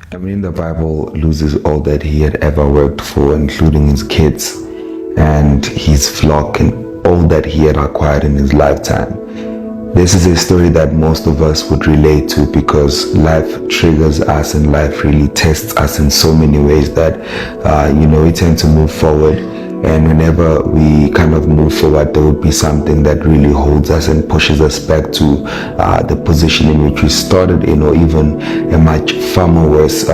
I mean, the Bible loses all that he had ever worked for, including his kids and his flock and all that he had acquired in his lifetime. This is a story that most of us would relate to because life triggers us and life really tests us in so many ways that, we tend to move forward. And whenever we kind of move forward, there would be something that really holds us and pushes us back to the position in which we started in, or even a much far more worse,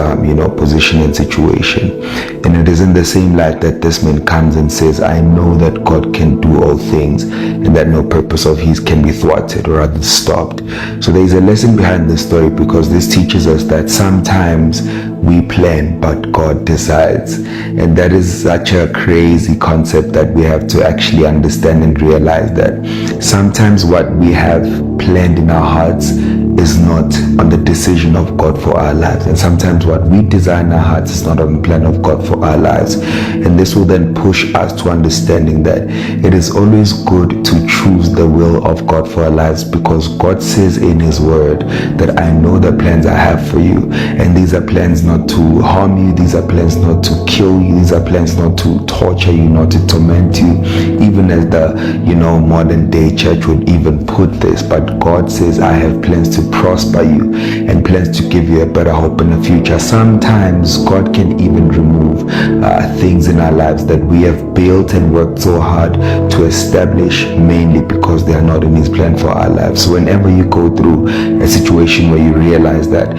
position and situation. And it is in the same light that this man comes and says, I know that God can do all things and that no purpose of his can be thwarted or rather stopped. So there is a lesson behind this story because this teaches us that sometimes we plan, but God decides. And that is such a crazy concept that we have to actually understand and realize that sometimes what we have planned in our hearts is not on the decision of God for our lives, and sometimes what we desire in our hearts is not on the plan of God for our lives. And this will then push us to understanding that it is always good to choose the will of God for our lives, because God says in his word that I know the plans I have for you, and these are plans not to harm you, these are plans not to kill you, these are plans not to torture you, not to torment you, even as the modern day church would even put this. But God says I have plans to prosper you and plans to give you a better hope in the future. Sometimes God can even remove things in our lives that we have built and worked so hard to establish, mainly because they are not in his plan for our lives. So whenever you go through a situation where you realize that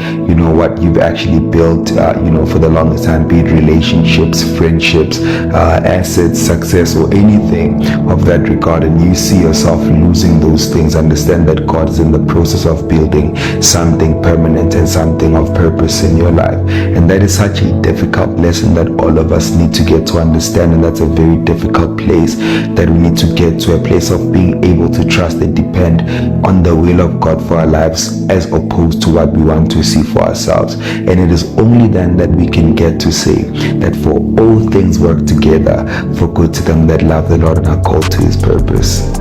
what you've actually built for the longest time, be it relationships, friendships, assets, success, or anything of that regard, and you see yourself losing those things, understand that God is in the process of building something permanent and something of purpose in your life. And that is such a difficult lesson that all of us need to get to understand, and that's a very difficult place that we need to get to, a place of being able to trust and depend on the will of God for our lives as opposed to what we want to see for ourselves. And it is only then that we can get to say that for all things work together for good to them that love the Lord and are called to his purpose.